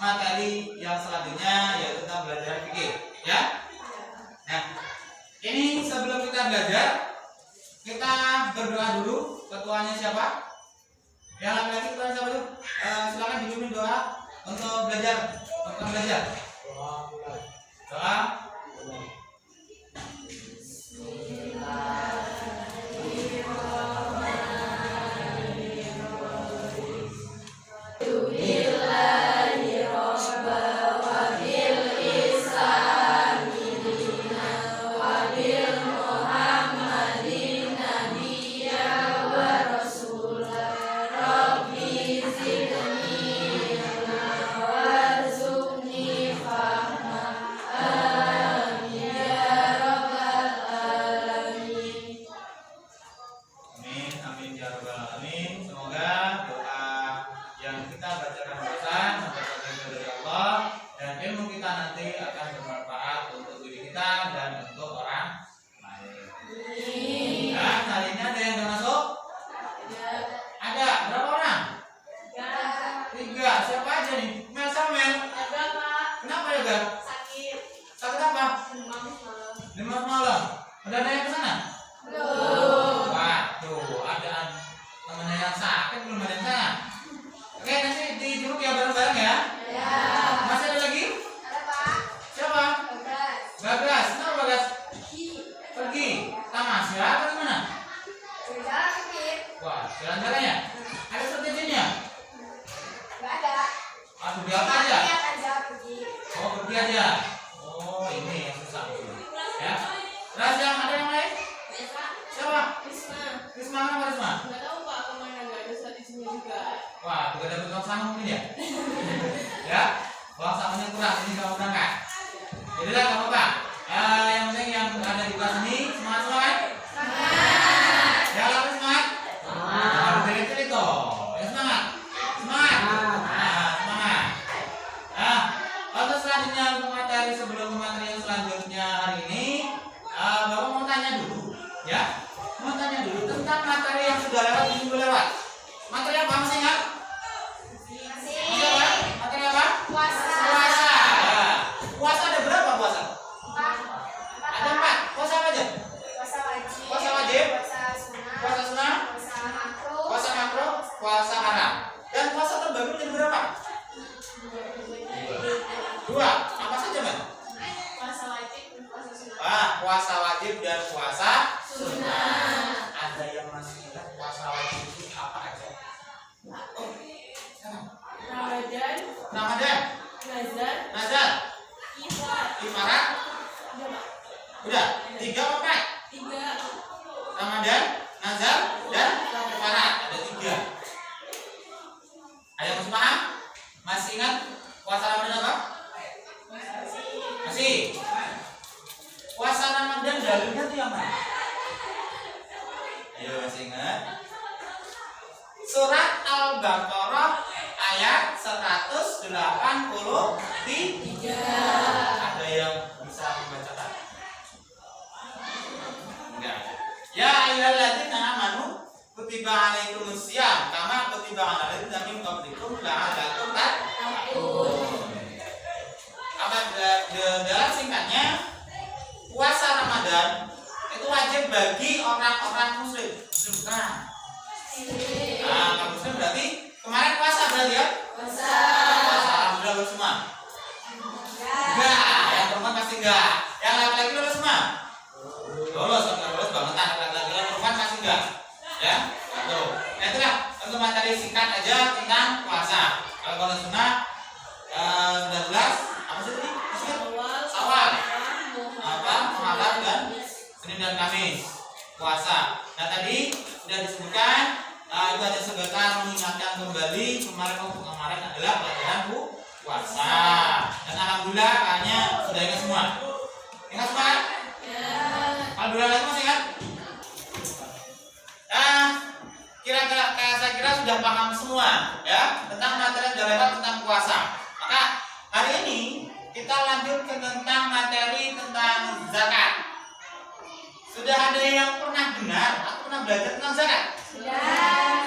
materi yang selanjutnya yaitu tentang belajar fikih, ya. Nah, ini sebelum kita belajar, kita berdoa dulu. Ketuanya siapa? Yang laki-laki ketuanya siapa dulu? Silakan dipimpin doa untuk belajar. Doa.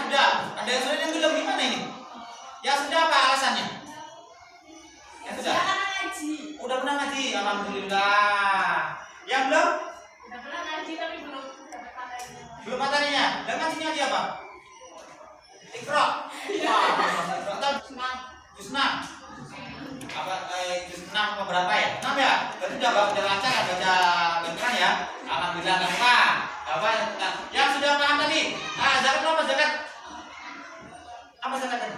Sudah. Ada yang sudah yang belum gimana ini? Ya sudah, apa alasannya? alhamdulillah. Yang belum? Udah pernah ngaji tapi belum dapat materinya. Belum materinya. Dan ngajinya dia apa? Iqra. Wah, atau juz 6. Apa juz 6 apa berapa ya? 6 ya? Berarti udah lancar ya baca beneran ya. Alhamdulillah enggak apa. Apa yang sudah paham tadi? Zakat apa zakat? Apa zakat tadi?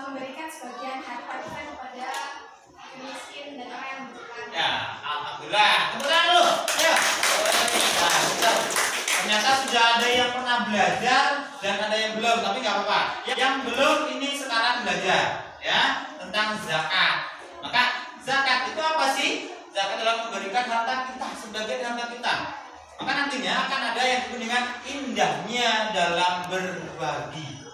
Memberikan sebagian harta kita kepada miskin dan orang yang membutuhkan. Ya, alhamdulillah. Tepuk tangan dulu. Ayo. Nah, betul. Ternyata sudah ada yang pernah belajar dan ada yang belum, tapi nggak apa-apa. Yang belum ini sekarang belajar ya tentang zakat. Maka zakat itu apa sih? Zakat adalah memberikan harta kita sebagai harta kita. Maka nantinya akan ada yang disebut dengan indahnya dalam berbagi.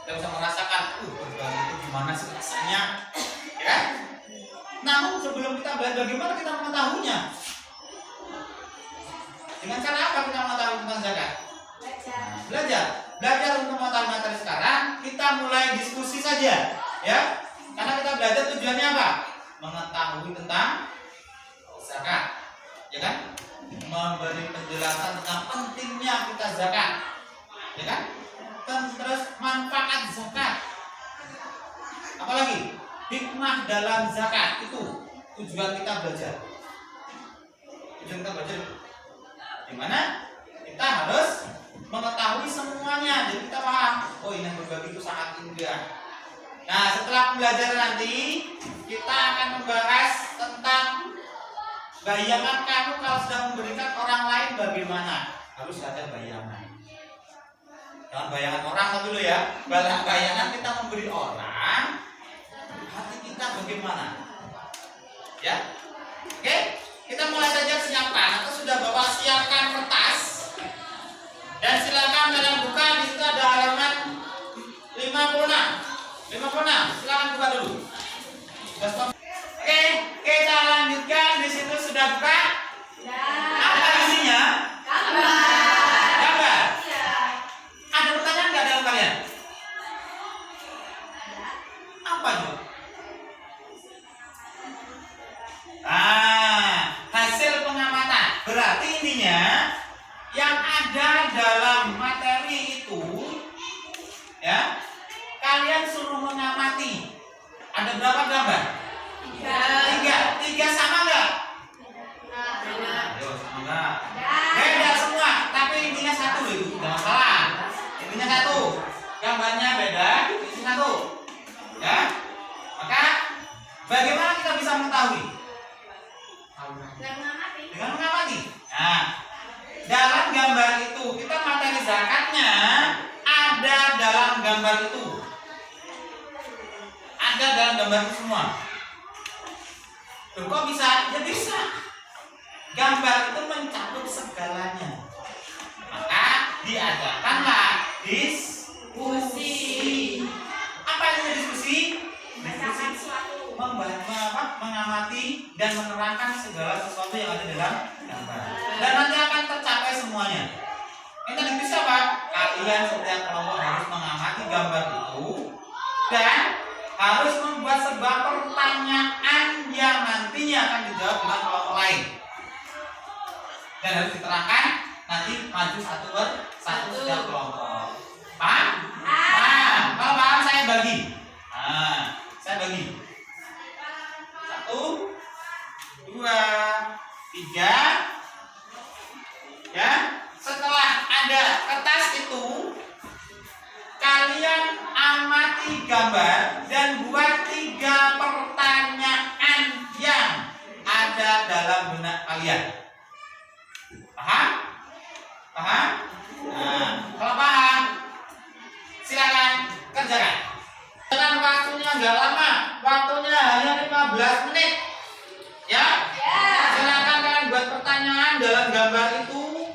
Kita bisa merasakan, berbagi itu gimana sih rasanya, ya? Namun sebelum kita belajar, bagaimana kita mengetahuinya? Dengan cara apa kita mengetahui tentang zakat? Belajar untuk mengetahui materi sekarang. Kita mulai diskusi saja, ya. Karena kita belajar tujuannya apa? Mengetahui tentang zakat, ya kan? Memberi penjelasan tentang pentingnya kita zakat, ya kan? Terus manfaat zakat. Apalagi hikmah dalam zakat, itu tujuan kita belajar. Tujuan kita belajar dimana kita harus mengetahui semuanya, jadi kita paham. Oh, ini berbagi itu sangat indah. Nah, setelah pembelajaran nanti kita akan membahas tentang bayangan kamu kalau sedang memberikan orang lain bagaimana. Harus ada bayangan. Jangan bayangan orang tapi dulu ya. Bayangan kita memberi orang, hati kita bagaimana? Ya, oke. Kita mulai saja, siapkan atau sudah Bapak siapkan kertas dan silakan kalian buka. Di situ ada halaman 56. Silakan buka dulu. Oke, kita lanjutkan. Di situ sudah buka. Apa isinya? Gambar. Ada pertanyaan nggak dalam kalian? Apa itu? Hasil pengamatan. Berarti intinya yang ada dalam materi itu, ya, kalian suruh mengamati. Ada berapa gambar? 3 sama nggak? Ayo, sama nggak? Beda semua, tapi intinya satu itu, jangan salah. Intinya satu, gambarnya beda, intinya satu, ya. Maka bagaimana kita bisa mengetahui? Dengan mengamati. Nah, dalam gambar itu kita materi zakatnya ada dalam gambar itu. Ada dalam gambar itu semua. Loh, kok bisa? Ya bisa. Gambar itu mencakup segalanya. Maka diadakanlah diskusi. Apa itu diskusi? Diskusi mengamati dan menerangkan segala sesuatu yang ada dalam gambar. Dan nanti akan tercapai semuanya. Ini tadi bisa Pak. Kalian setiap kelompok harus mengamati gambar itu dan harus membuat sebuah pertanyaan yang nantinya akan dijawab dengan kelompok lain. Dan harus diterangkan nanti maju satu setiap kelompok. Paham? Kalau paham saya bagi. Saya bagi. 1, 2, 3. Ya, setelah ada kertas itu, kalian amati gambar dan buat 3 pertanyaan yang ada dalam benak kalian. Paham? Paham? Nah, kalau paham, silakan kerjakan. Dengan waktunya nggak lama, waktunya hanya 15 menit. Ya? Silakan kalian buat pertanyaan dalam gambar itu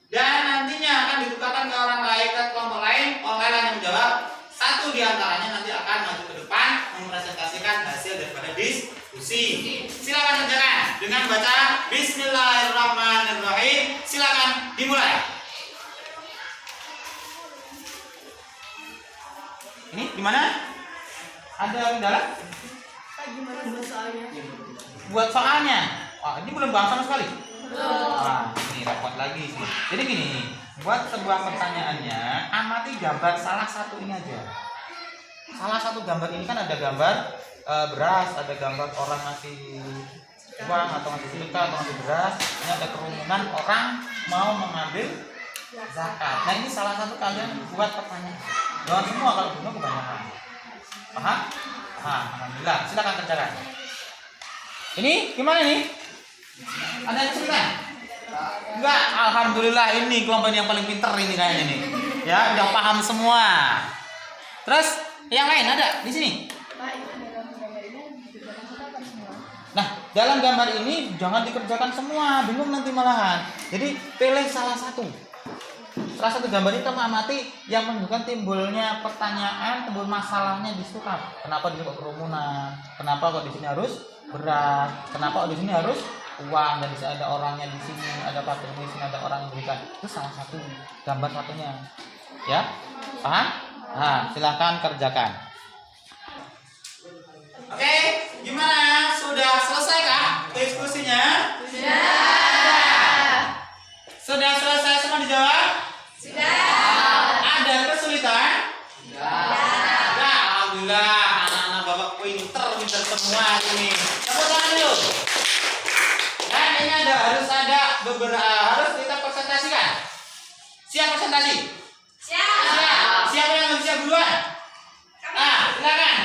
dan nantinya akan ditukarkan ke orang lain, ke kelompok lain. Orang lain yang menjawab. Satu di antaranya nanti akan maju ke depan mempresentasikan hasil daripada diskusi. Silakan kerjakan dengan baca Bismillahirrahmanirrahim. Silakan dimulai. Ini gimana? Ada kendala? Gimana buat soalnya? Buat soalnya. Wah, ini belum bahas sama sekali. Belum. Nah, ini repot lagi sih. Jadi gini, buat sebuah pertanyaannya, amati gambar salah satu ini aja. Salah satu gambar ini kan ada gambar beras, ada gambar orang ngasih uang atau ngasih sedekah atau ngasih beras. Ini ada kerumunan orang mau mengambil zakat. Nah, ini salah satu kalian buat pertanyaan. Jangan semua, kalau semua kebanyakan. Paham? Paham. Alhamdulillah. Silakan kerjakan. Ini gimana nih? Ada yang cerita? Enggak, alhamdulillah ini kelompok yang paling pinter ini kayaknya nih. Ya, udah paham semua. Terus yang lain ada di sini? Nah, dalam gambar ini jangan dikerjakan semua, bingung nanti malahan. Jadi pilih salah satu. Salah satu gambar ini kamu amati yang menunjukkan timbulnya pertanyaan, timbul masalahnya di situ kan. Kenapa di sini kok kerumunan? Kenapa kok di sini harus beras? Kenapa kok di sini harus uang? Dan di sini ada orangnya, di sini ada fakir miskin, ada orang yang berikan. Itu salah satu gambar satunya. Ya, paham? Nah, silahkan kerjakan. Oke, gimana? Sudah selesai kah diskusinya? Sudah selesai semua dijawab? Ada kesulitan? Ya, alhamdulillah anak-anak bapak pinter semua ini. Tepuk tangan dulu. Dan ini harus ada beberapa, harus kita presentasikan. Siap presentasi? Siap. Siapa yang lebih siap duluan? Silakan.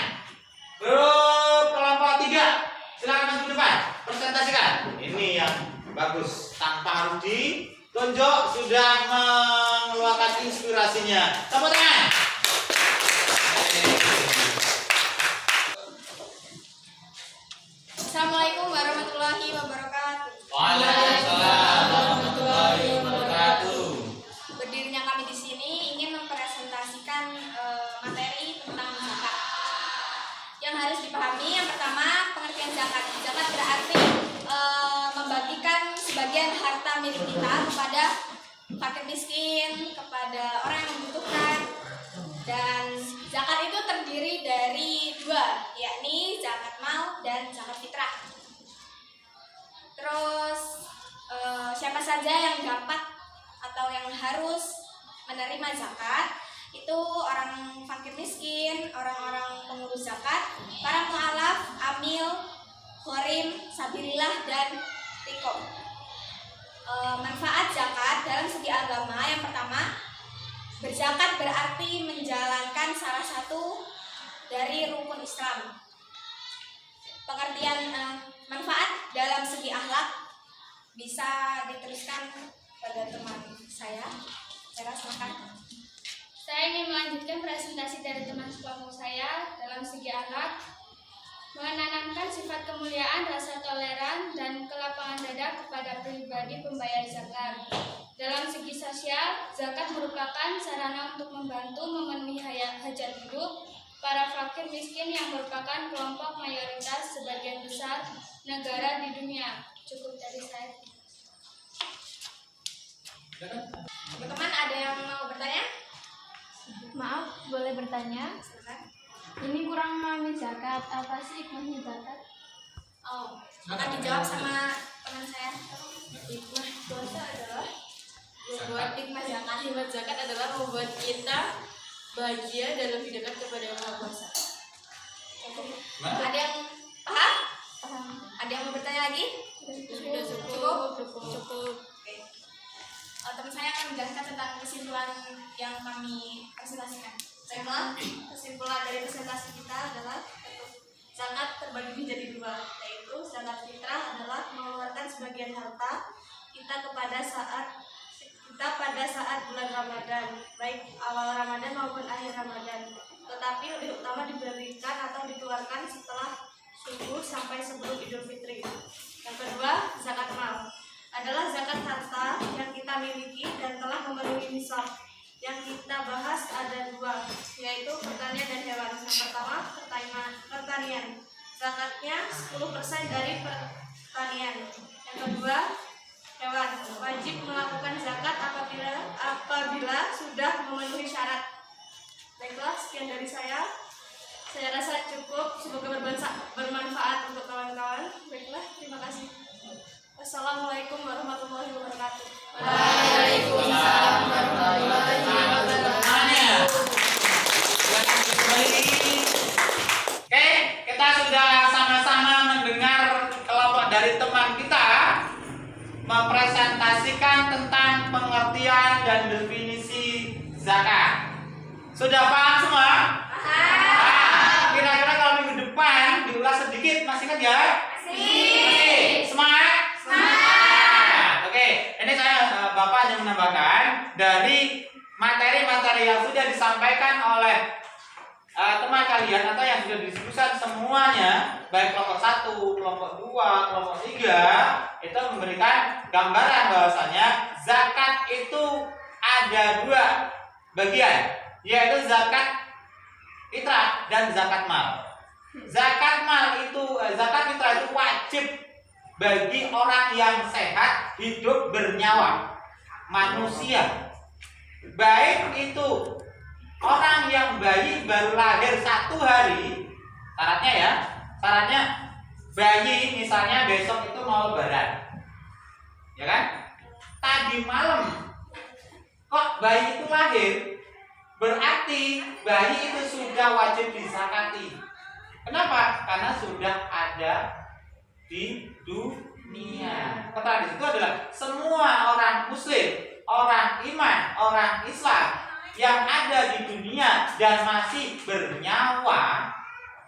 Grup kelompok 3, silakan maju depan. Presentasikan. Ini yang bagus, tanpa harus ditunjuk, sudah mengeluarkan inspirasinya. Tepuk tangan. Assalamualaikum warahmatullahi wabarakatuh. Waalaikumsalam warahmatullahi wabarakatuh. Berdirinya kami di sini ingin mempresentasikan materi tentang zakat. Yang harus dipahami yang pertama pengertian zakat. Zakat berarti membagikan sebagian harta milik kita kepada fakir miskin, kepada orang yang membutuhkan. Dan zakat itu terdiri dari 2, yakni zakat mal dan zakat fitrah. Terus siapa saja yang dapat atau yang harus menerima zakat? Itu orang fakir miskin, orang-orang pengurus zakat, para mu'alaf, amil, gharim, sabilillah, dan riqab. Manfaat zakat dalam segi agama yang pertama, berzakat berarti menjalankan salah satu dari rukun Islam. Pengertian manfaat dalam segi akhlak bisa diteruskan pada teman saya. Saya silakan. Saya ingin melanjutkan presentasi dari teman sekelompok saya dalam segi akhlak, menanamkan sifat kemuliaan, rasa toleran, dan kelapangan dada kepada pribadi pembayar zakat. Dalam segi sosial, zakat merupakan sarana untuk membantu memenuhi hajat hidup para fakir miskin yang merupakan kelompok mayoritas sebagian besar negara di dunia. Cukup dari saya. Teman-teman ada yang mau bertanya? Maaf, boleh bertanya? Silakan. Ini kurang memahami zakat. Apa sih hikmahnya zakat? Oh, akan dijawab sama teman saya. Hikmah puasa adalah hikmah zakat adalah membuat kita bahagia dan lebih dekat kepada Yang Maha Kuasa. Ada yang paham? Ada yang mau bertanya lagi? Sudah cukup. Oke. Teman saya akan menjelaskan tentang kesimpulan yang kami presentasikan. Baiklah, kesimpulan dari presentasi kita adalah zakat terbagi menjadi 2, yaitu zakat fitrah adalah mengeluarkan sebagian harta kita pada saat bulan Ramadan, baik awal Ramadan maupun akhir Ramadan. Tetapi lebih utama diberikan atau dikeluarkan setelah subuh sampai sebelum Idul Fitri. Yang kedua, zakat mal adalah zakat harta yang kita miliki dan telah memenuhi nisab. Yang kita bahas ada 2, yaitu pertanian dan hewan. Yang pertama, pertanian. Zakatnya 10% dari pertanian. Yang kedua, hewan. Wajib melakukan zakat apabila sudah memenuhi syarat. Baiklah, sekian dari saya. Saya rasa cukup. Semoga bermanfaat untuk kawan-kawan. Baiklah, terima kasih. Wassalamualaikum warahmatullahi wabarakatuh. Waalaikumsalam warahmatullahi wabarakatuh. Oke, kita sudah sama-sama mendengar kelompok dari teman kita mempresentasikan tentang pengertian dan definisi zakat. Sudah paham semua? Nah, kira-kira kalau minggu depan diulas sedikit, masih ingat ya? Masih. Semangat? Semangat. Oke, ini saya Bapak hanya menambahkan dari materi-materi yang sudah disampaikan oleh teman kalian atau yang sudah didiskusikan semuanya, baik kelompok 1, kelompok 2, kelompok 3, itu memberikan gambaran bahwasanya zakat itu ada 2 bagian, yaitu zakat fitrah dan zakat mal. Zakat fitrah itu wajib bagi orang yang sehat, hidup bernyawa, manusia. Baik itu orang yang bayi baru lahir 1 hari, syaratnya bayi misalnya besok itu mau lebaran, ya kan? Tadi malam kok bayi itu lahir, berarti bayi itu sudah wajib dizakati. Kenapa? Karena sudah ada di dunia. Kata di situ adalah semua orang Muslim, orang iman, orang Islam yang ada di dunia dan masih bernyawa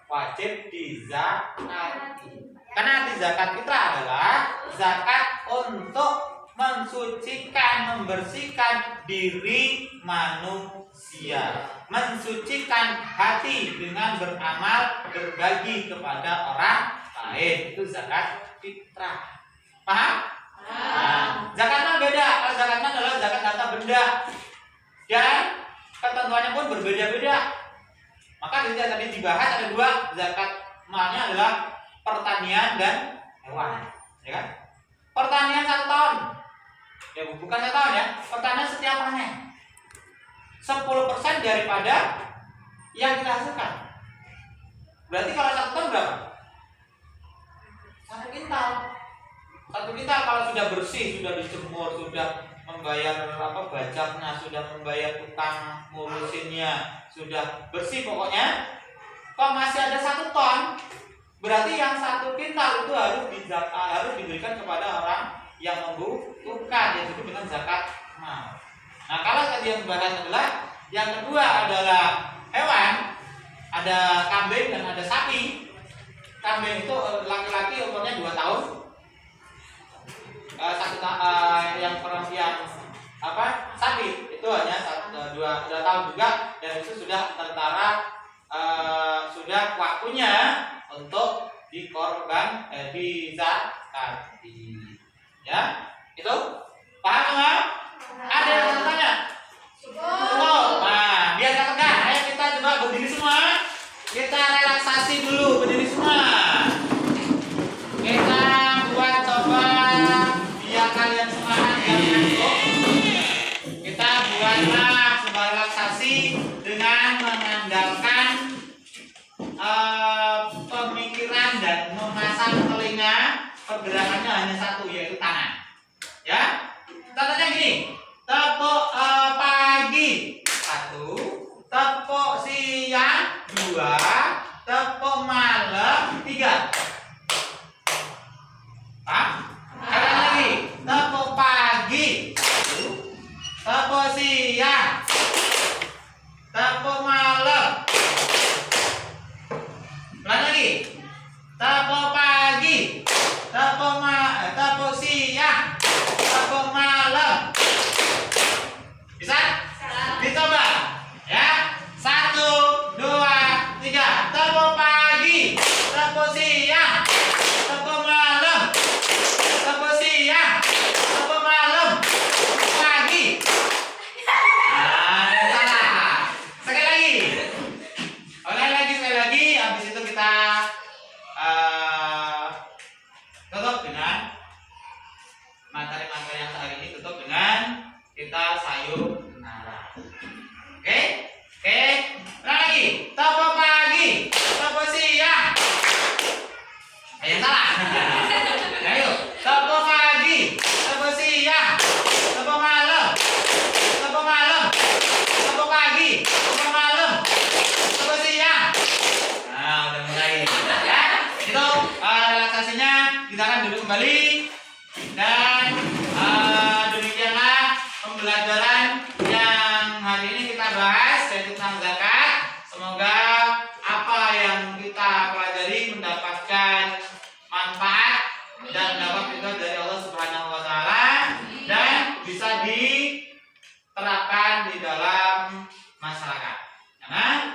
wajib dizakati. Karena arti zakat fitrah adalah zakat untuk mensucikan, membersihkan diri manusia, mensucikan hati dengan beramal, berbagi kepada orang lain. Itu zakat fitrah. Paham? Nah, zakat mal beda. Kalau zakat mal adalah zakat harta benda. Dan ketentuannya pun berbeda-beda. Maka tadi dibahas ada 2, zakat malnya adalah pertanian dan hewan, ya kan? Pertanian 1 tahun, ya bukan 1 tahun ya. Pertanian setiap panen 10% daripada yang kita hasilkan. Berarti kalau 1 ton berapa? 1 kintal. 1 kintal kalau sudah bersih, sudah dijemur, sudah membayar bajaknya, sudah membayar tukang ngurusinnya, sudah bersih pokoknya. Kok masih ada 1 ton, berarti yang 1 kintal itu harus diberikan kepada orang yang membutuhkan, yang disebut dengan zakat mal. Nah, kalau tadi yang dibahas adalah yang kedua adalah hewan, ada kambing dan ada sapi. Kambing itu laki-laki umurnya 2 tahun. Yang perempuan sapi itu hanya 2 tahun juga, dan itu sudah sudah waktunya untuk dizakati. Ya, itu paham semua? Ada yang bertanya? Nah, biar gak tegang, ayo kita coba berdiri semua. Kita relaksasi dulu, berdiri semua. Kita buat coba biar kalian semangat dan ngantuk. Kita buatlah sebuah relaksasi dengan mengandalkan pemikiran dan memasang telinga. Pergerakannya hanya 1, yaitu tangan. Ya, contohnya gini: tepuk pagi 1, tepuk siang 2, tepuk malam 3. Paham? Sekali lagi, tepuk pagi 1, tepuk siang, tepuk malam. Ulang lagi, tepuk pagi, tepuk siang, tepuk malam. Bisa? Dicoba ya. 1, 2, 3. Tepuk pagi, tepuk siang, tepuk malam, tepuk siang, tepuk malam, tepuk pagi. Nah, salah. Sekali lagi. Sekali lagi. Habis itu kita tutup dengan relaksasinya kita akan duduk kembali dan demikianlah pembelajaran yang hari ini kita bahas yaitu tentang zakat. Semoga apa yang kita pelajari mendapatkan manfaat dan dapat ridho dari Allah Subhanahu wa taala dan bisa diterapkan di dalam masyarakat. Karena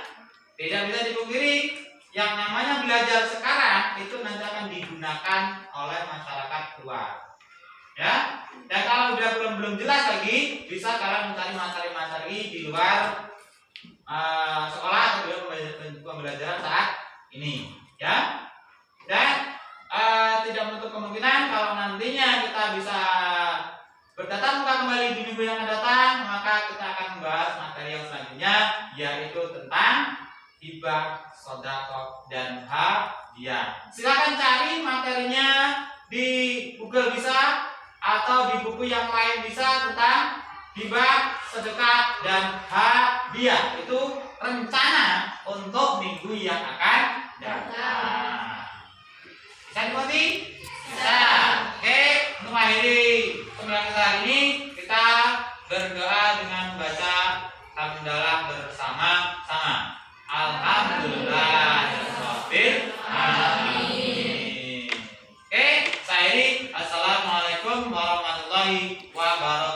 tidak bisa dipungkiri yang namanya belajar sekarang itu nanti akan digunakan oleh masyarakat luas. Ya. Dan kalau udah belum jelas lagi, bisa kalian mencari materi-materi di luar sekolah atau di luar pembelajaran saat ini, ya. Dan tidak menutup kemungkinan kalau nantinya kita bisa bertatap muka kembali di minggu yang akan datang, maka kita akan membahas materi yang selanjutnya, yaitu tentang hibah, sedekah, dan hadiah. Silakan cari materinya di Google bisa atau di buku yang lain bisa tentang hibah, sedekah, dan hadiah. Itu rencana untuk minggu yang akan datang. Bisa dimengerti? Bisa. Oke, untuk mengakhiri pembelajaran kita hari ini, kita berdoa dengan membaca hamdalah bersama-sama. Alhamdulillahirabbil alamin. Oke, saya ini assalamualaikum warahmatullahi wabarakatuh.